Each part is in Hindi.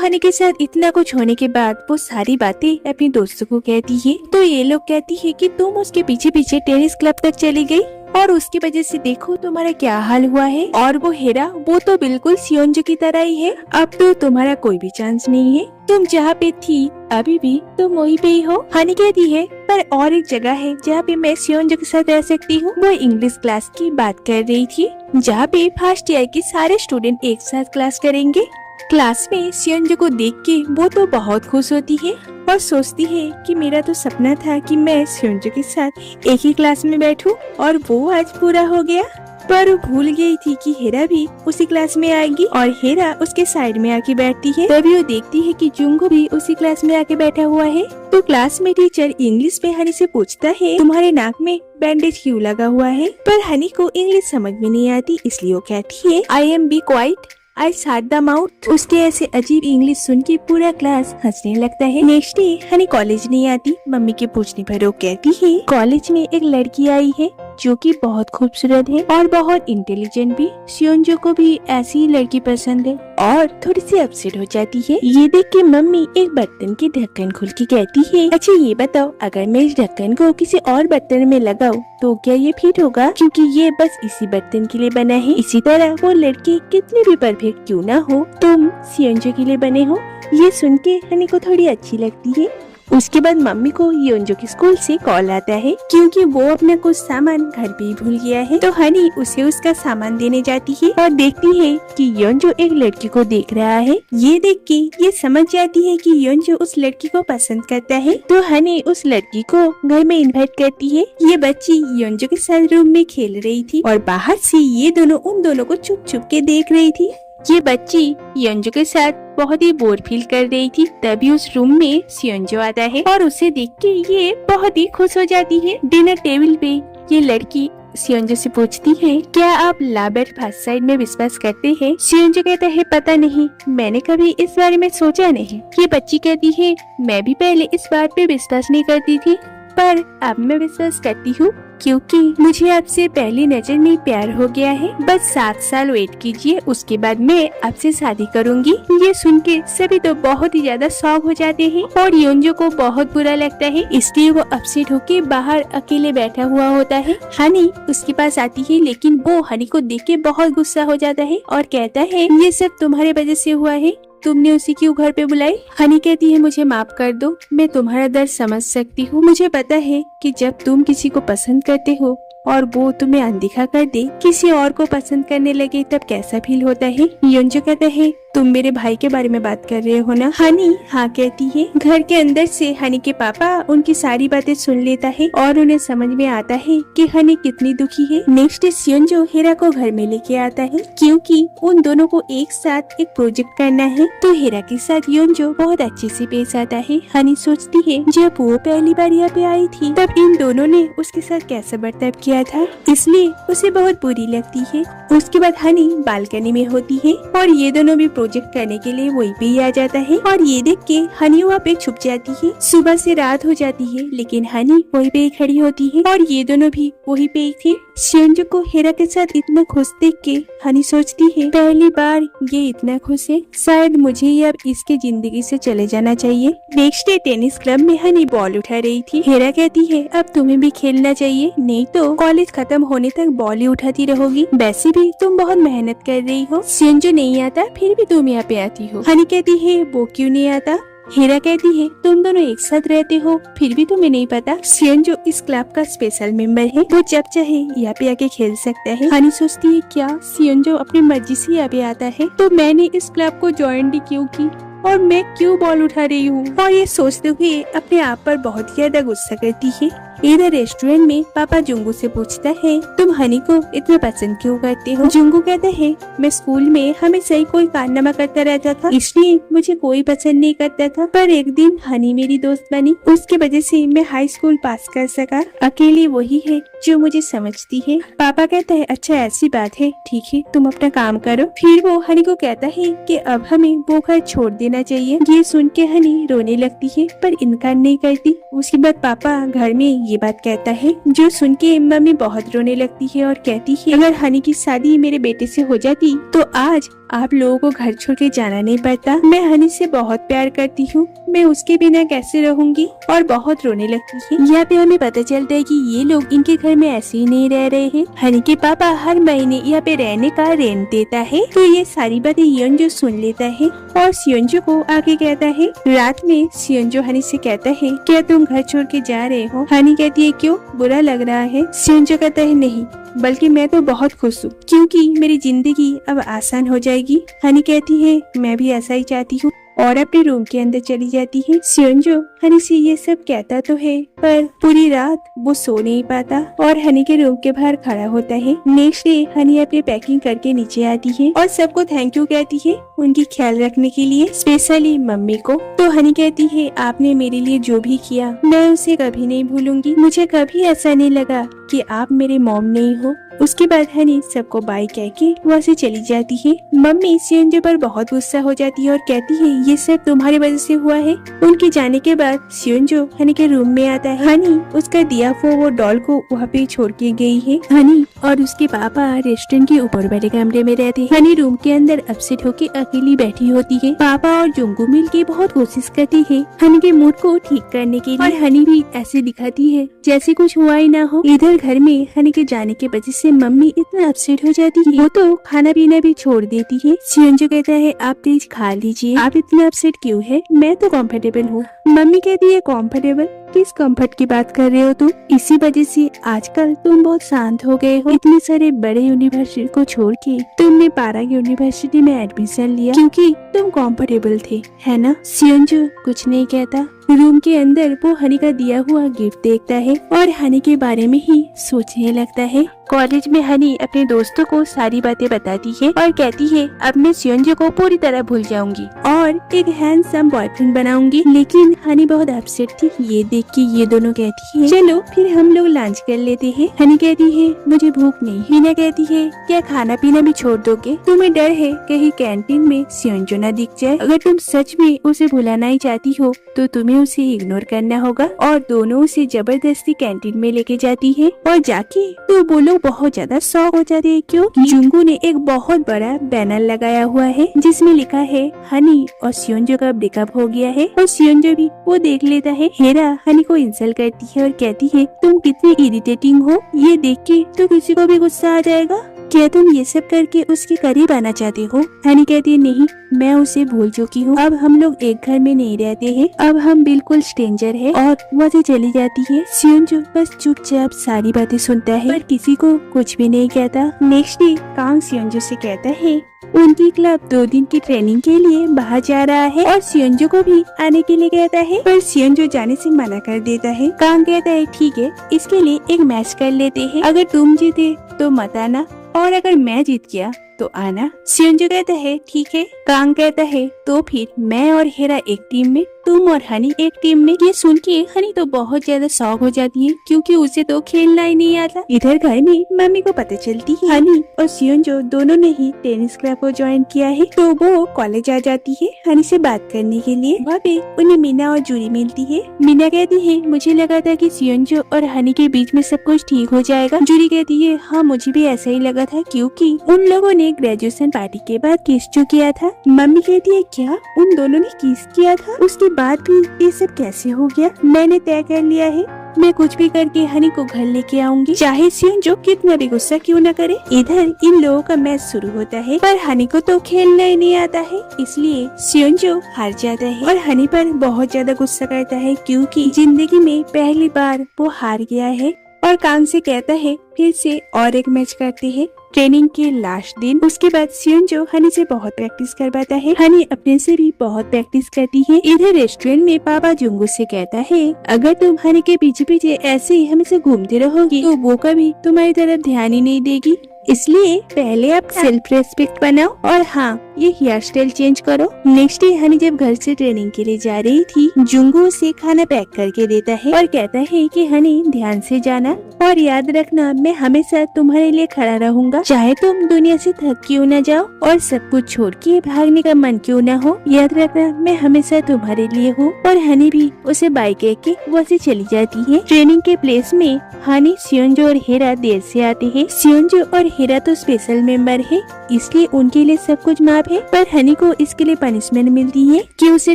हनी के साथ इतना कुछ होने के बाद वो सारी बातें अपनी दोस्तों को कहती है। तो ये लोग कहती है कि तुम उसके पीछे पीछे टेनिस क्लब तक चली गई और उसकी वजह से देखो तुम्हारा क्या हाल हुआ है। और वो हेरा, वो तो बिल्कुल सियोंजो की तरह ही है। अब तो तुम्हारा कोई भी चांस नहीं है। तुम जहाँ पे थी अभी भी तुम वहीं पे ही हो। हनी कहती है पर और एक जगह है जहाँ पे मैं सियोंजो के साथ रह सकती हूँ। वो इंग्लिश क्लास की बात कर रही थी, जहाँ पे फर्स्ट ईयर के सारे स्टूडेंट एक साथ क्लास करेंगे। क्लास में सियोंजो को देख के वो तो बहुत खुश होती है और सोचती है कि मेरा तो सपना था कि मैं सियोंजो के साथ एक ही क्लास में बैठूं और वो आज पूरा हो गया। पर वो भूल गई थी कि हेरा भी उसी क्लास में आएगी और हेरा उसके साइड में आके बैठती है। तभी वो देखती है कि जुंगो भी उसी क्लास में आके बैठा हुआ है। तो क्लास में टीचर इंग्लिश में हनी से पूछता है तुम्हारे नाक में बैंडेज क्यों लगा हुआ है। पर हनी को इंग्लिश समझ में नहीं आती, इसलिए वो कहती है I am be quiet I shut the mouth. उसके ऐसे अजीब इंग्लिश सुन के पूरा क्लास हंसने लगता है। नेक्स्ट डे हनी कॉलेज नहीं आती। मम्मी के पूछने पर वो कहती है कॉलेज में एक लड़की आई है जो कि बहुत खूबसूरत है और बहुत इंटेलिजेंट भी। सियोंजो को भी ऐसी ही लड़की पसंद है और थोड़ी सी अपसेट हो जाती है। ये देख के मम्मी एक बर्तन की ढक्कन खोल के कहती है अच्छा ये बताओ अगर मैं इस ढक्कन को किसी और बर्तन में लगाऊं तो क्या ये फिट होगा, क्योंकि ये बस इसी बर्तन के लिए बना है। इसी तरह वो लड़की कितनी भी परफेक्ट क्यों ना हो तुम सियोंजो के लिए बने हो। ये सुन के हनी को थोड़ी अच्छी लगती है। उसके बाद मम्मी को योंजो के स्कूल से कॉल आता है क्योंकि वो अपना कुछ सामान घर पे ही भूल गया है। तो हनी उसे उसका सामान देने जाती है और देखती है कि योंजो एक लड़की को देख रहा है। ये देख के ये समझ जाती है कि योंजो उस लड़की को पसंद करता है। तो हनी उस लड़की को घर में इनवाइट करती है। ये बच्ची योंजो के साथ रूम में खेल रही थी और बाहर से ये दोनों उन दोनों को छुप छुप के देख रही थी। ये बच्ची योंजो के साथ बहुत ही बोर फील कर रही थी। तभी उस रूम में सियोंजो आता है और उसे देख के ये बहुत ही खुश हो जाती है। डिनर टेबल पे ये लड़की सियोंजो से पूछती है क्या आप लव एट फर्स्ट साइट में विश्वास करते हैं। सियोंजो कहता है पता नहीं, मैंने कभी इस बारे में सोचा नहीं। ये बच्ची कहती है मैं भी पहले इस बात पे विश्वास नहीं करती थी पर अब मैं विश्वास करती हूँ क्योंकि मुझे आपसे पहली नजर में प्यार हो गया है। बस 7 साल वेट कीजिए, उसके बाद मैं आपसे शादी करूंगी। ये सुन के सभी तो बहुत ही ज्यादा शॉक हो जाते हैं और योंजो को बहुत बुरा लगता है, इसलिए वो अपसेट होके बाहर अकेले बैठा हुआ होता है। हनी उसके पास आती है लेकिन वो हनी को देख के बहुत गुस्सा हो जाता है और कहता है ये सब तुम्हारे वजह से हुआ है, तुमने उसी क्यों घर पे बुलाई। हनी कहती है मुझे माफ कर दो, मैं तुम्हारा दर्द समझ सकती हूँ। मुझे पता है कि जब तुम किसी को पसंद करते हो और वो तुम्हें अनदेखा कर दे, किसी और को पसंद करने लगे, तब कैसा फील होता है। योंजो कहता है तुम मेरे भाई के बारे में बात कर रहे हो ना। हनी हाँ कहती है। घर के अंदर से हनी के पापा उनकी सारी बातें सुन लेता है और उन्हें समझ में आता है कि हनी कितनी दुखी है। नेक्स्ट सियोंजो हेरा को घर में लेके आता है क्योंकि उन दोनों को एक साथ एक प्रोजेक्ट करना है। तो हेरा के साथ योंजो बहुत अच्छे से पेश आता है। हनी सोचती है जब वो पहली बार यहाँ पे आई थी तब इन दोनों ने उसके साथ कैसा बर्ताव किया था, इसलिए उसे बहुत बुरी लगती है। उसके बाद हनी बालकनी में होती है और ये दोनों भी प्रोजेक्ट करने के लिए वहीं पे ही आ जाता है और ये देख के हनी वहाँ पे छुप जाती है। सुबह से रात हो जाती है लेकिन हनी वहीं पे ही खड़ी होती है और ये दोनों भी वहीं पे ही थे। सियोंजो को हेरा के साथ इतना खुश देख के हनी सोचती है पहली बार ये इतना खुश है, शायद मुझे ही अब इसके जिंदगी से चले जाना चाहिए। नेक्स्ट डे टेनिस क्लब में हनी बॉल उठा रही थी। हेरा कहती है अब तुम्हें भी खेलना चाहिए, नहीं तो कॉलेज खत्म होने तक बॉल ही उठाती रहोगी। वैसे भी तुम बहुत मेहनत कर रही हो। सियोंजो नहीं आता फिर भी तुम यहाँ पे आती हो। हनी कहती है वो क्यों नहीं आता। हेरा कहती है तुम दोनों एक साथ रहते हो फिर भी तुम्हें नहीं पता। सियोंजो इस क्लब का स्पेशल मेंबर है, वो जब चाहे यहाँ पे आके खेल सकता है। हनी सोचती है क्या सियोंजो अपनी मर्जी से यहाँ पे आता है तो मैंने इस क्लब को ज्वाइन भी क्यों की और मैं क्यों बॉल उठा रही हूँ। और ये सोचते हुए अपने आप पर बहुत ज्यादा गुस्सा करती है। इधर रेस्टोरेंट में पापा जुंगू से पूछता है तुम हनी को इतना पसंद क्यों करते हो। जुंगू कहता है मैं स्कूल में हमेशा ही कोई कारनामा करता रहता था इसलिए मुझे कोई पसंद नहीं करता था, पर एक दिन हनी मेरी दोस्त बनी, उसके वजह से मैं हाई स्कूल पास कर सका। अकेली वही है जो मुझे समझती है। पापा कहता है अच्छा ऐसी बात है, ठीक है तुम अपना काम करो। फिर वो हनी को कहता है कि अब हमें वो घर छोड़ देना चाहिए। ये सुन के हनी रोने लगती है पर इनकार नहीं करती। उसके बाद पापा घर में ये बात कहता है, जो सुन के मम्मी बहुत रोने लगती है और कहती है अगर हनी की शादी मेरे बेटे से हो जाती तो आज आप लोगों को घर छोड़ के जाना नहीं पड़ता। मैं हनी से बहुत प्यार करती हूँ, मैं उसके बिना कैसे रहूंगी, और बहुत रोने लगती है। यहाँ पे हमें पता चलता है कि ये लोग इनके घर में ऐसे ही नहीं रह रहे हैं। हनी के पापा हर महीने यहाँ पे रहने का रेंट देता है। तो ये सारी बातें सियोंजो सुन लेता है और सियोंजो को आगे कहता है। रात में सियोंजो हनी से कहता है, क्या तुम घर छोड़ के जा रहे हो? हनी कहती है, क्यों, बुरा लग रहा है? सियोंजो कहता है, नहीं, बल्कि मैं तो बहुत खुश हूँ क्योंकि मेरी जिंदगी अब आसान हो जाएगी। हनी कहती है, मैं भी ऐसा ही चाहती हूँ, और अपने रूम के अंदर चली जाती है। सियोंजो हनी से ये सब कहता तो है पर पूरी रात वो सो नहीं पाता और हनी के रूम के बाहर खड़ा होता है। नेक्स्ट डे हनी अपनी पैकिंग करके नीचे आती है और सबको थैंक यू कहती है उनकी ख्याल रखने के लिए, स्पेशली मम्मी को। तो हनी कहती है, आपने मेरे लिए जो भी किया मैं उसे कभी नहीं भूलूंगी। मुझे कभी ऐसा नहीं लगा कि आप मेरे मॉम नहीं हो। उसके बाद हनी सबको बाय कह के वहाँ से चली जाती है। मम्मी सियोंजो पर बहुत गुस्सा हो जाती है और कहती है, ये सब तुम्हारी वजह से हुआ है। उनके जाने के बाद सियोंजो हनी के रूम में आता है। हनी उसका दिया हुआ वो डॉल को वहाँ पे छोड़ के गई है। हनी और उसके पापा रेस्टोरेंट के ऊपर वाले कमरे में रहते हैं। हनी रूम के अंदर अपसेट होके अकेली बैठी होती है। पापा और जुंगू मिल के बहुत कोशिश करती है हनी के मूड को ठीक करने के लिए, और हनी भी ऐसे दिखाती है जैसे कुछ हुआ ही ना हो। इधर घर में हनी के जाने के वजह से मम्मी इतना अपसेट हो जाती है, वो तो खाना पीना भी छोड़ देती है। सियोंजो कहता है, आप प्लीज खा लीजिए, आप इतना अपसेट क्यों है? मैं तो कंफर्टेबल हूँ। मम्मी कहती है, कंफर्टेबल? किस कंफर्ट की बात कर रहे हो तुम? इसी वजह से आजकल तुम बहुत शांत हो गए हो। इतने सारे बड़े यूनिवर्सिटी को छोड़ के तुमने पाराक यूनिवर्सिटी में एडमिशन लिया क्योंकि तुम कंफर्टेबल थे, है ना? सियोंजो कुछ नहीं कहता। रूम के अंदर वो हनी का दिया हुआ गिफ्ट देखता है और हनी के बारे में ही सोचने लगता है। कॉलेज में हनी अपने दोस्तों को सारी बातें बताती है और कहती है, अब मैं सियोंजो को पूरी तरह भूल जाऊंगी और एक हैंडसम बॉयफ्रेंड बनाऊंगी। लेकिन हनी बहुत अपसेट थी ये देख के। ये दोनों कहती है, चलो फिर हम लोग लंच कर लेते हैं। हनी कहती है, मुझे भूख नहीं। मीना कहती है, क्या खाना पीना भी छोड़ दोगे? तुम्हें डर है कहीं कैंटीन में सियोंजो न दिख जाए? अगर तुम सच में उसे भुलाना ही चाहती हो तो तुम्हें उसे इग्नोर करना होगा। और दोनों उसे जबरदस्ती कैंटीन में लेके जाती है और जाके तो वो लोग बहुत ज्यादा शॉक हो जाते हैं क्योंकि जुंगू ने एक बहुत बड़ा बैनर लगाया हुआ है जिसमें लिखा है, हनी और सियोंजो का ब्रेकअप हो गया है। और सियोंजो भी वो देख लेता है। हेरा हनी को इंसल्ट करती है और कहती है, तुम कितनी इरिटेटिंग हो, ये देख के तो किसी को भी गुस्सा आ जाएगा। क्या तुम ये सब करके उसके करीब आना चाहते हो? हनी कहती है, नहीं, मैं उसे भूल चुकी हूँ। अब हम लोग एक घर में नहीं रहते हैं, अब हम बिल्कुल स्ट्रेंजर हैं। और वहाँ से चली जाती है। सियोंजो बस चुपचाप सारी बातें सुनता है पर किसी को कुछ भी नहीं कहता। नेक्स्ट डे कांग सियोंजो से कहता है उनकी क्लब 2 दिन की ट्रेनिंग के लिए बाहर जा रहा है और सियोंजो को भी आने के लिए कहता है, पर सियोंजो जाने से मना कर देता है। कांग कहता है, ठीक है, इसके लिए एक मैच कर लेते हैं, अगर तुम जीते तो मत आना और अगर मैं जीत गया तो आना। सियोंजो कहता है, ठीक है। कांग कहता है, तो फिर मैं और हेरा एक टीम में, तुम और हनी एक टीम में। ये सुन के हनी तो बहुत ज्यादा शॉक हो जाती है क्योंकि उसे तो खेलना ही नहीं आता। इधर घर में मम्मी को पता चलती है हनी और सियोंजो दोनों ने ही टेनिस क्लब को ज्वाइन किया है, तो वो कॉलेज आ जाती है हनी से बात करने के लिए। वहाँ पे उन्हें मीना और जूरी मिलती है। मीना कहती है, मुझे लगा था कि सियोंजो और हनी के बीच में सब कुछ ठीक हो जाएगा। जूरी कहती है, हाँ, मुझे भी ऐसा ही लगा था क्योंकि उन लोगों ने ग्रेजुएशन पार्टी के बाद किस जो किया था। मम्मी कहती है, क्या उन दोनों ने किस किया था? उसके बाद भी ये सब कैसे हो गया? मैंने तय कर लिया है, मैं कुछ भी करके हनी को घर लेके आऊंगी, चाहे सियोंजो कितना भी गुस्सा क्यों न करे। इधर इन लोगों का मैच शुरू होता है पर हनी को तो खेलना ही नहीं आता है, इसलिए सियोंजो हार जाता है और हनी पर बहुत ज्यादा गुस्सा करता है क्योंकि जिंदगी में पहली बार वो हार गया है। और कांग से कहता है, फिर से और एक मैच करते हैं ट्रेनिंग के लास्ट दिन। उसके बाद सियोंजो हनी से बहुत प्रैक्टिस करवाता है। हनी अपने से भी बहुत प्रैक्टिस करती है। इधर रेस्टोरेंट में पापा जुंगू से कहता है, अगर तुम हनी के पीछे पीछे ऐसे ही हमेशा घूमती रहोगी तो वो कभी तुम्हारी तरफ ध्यान ही नहीं देगी, इसलिए पहले आप सेल्फ रेस्पेक्ट बनाओ और हाँ, ये हेयर स्टाइल चेंज करो। नेक्स्ट डे हनी जब घर से ट्रेनिंग के लिए जा रही थी, जुंगू उसे खाना पैक करके देता है और कहता है कि हनी ध्यान से जाना और याद रखना मैं हमेशा तुम्हारे लिए खड़ा रहूंगा, चाहे तुम दुनिया से थक क्यों न जाओ और सब कुछ छोड़ के भागने का मन क्यों न हो, याद रखना मैं हमेशा तुम्हारे लिए हूँ। और हनी भी उसे बाय कह के वहाँ से चली जाती है। ट्रेनिंग के प्लेस में हनी, सियोंजो और हेरा देर से आते हैं। सियोंजो और हेरा तो स्पेशल मेंबर है, इसलिए उनके लिए सब कुछ माफ है, पर हनी को इसके लिए पनिशमेंट मिलती है कि उसे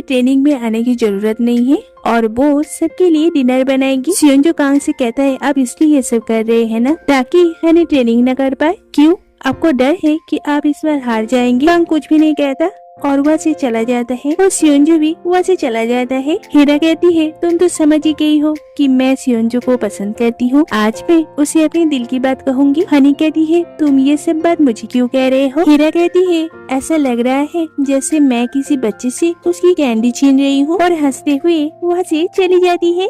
ट्रेनिंग में आने की जरूरत नहीं है और वो सबके लिए डिनर बनाएगी। सियोंजो कांग से कहता है आप इसलिए ये सब कर रहे हैं ना ताकि हनी ट्रेनिंग न कर पाए। क्यों, आपको डर है कि आप इस बार हार जाएंगे? कांग कुछ भी नहीं कहता और वहाँ से चला जाता है और सियोंजो भी वहाँ से चला जाता है। हेरा कहती है तुम तो समझ ही गई हो कि मैं सियोंजो को पसंद करती हूँ, आज मैं उसे अपने दिल की बात कहूँगी। हनी कहती है तुम ये सब बात मुझे क्यों कह रहे हो? हेरा कहती है ऐसा लग रहा है जैसे मैं किसी बच्चे से उसकी कैंडी छीन रही हूँ और हंसते हुए वहाँ से चली जाती है।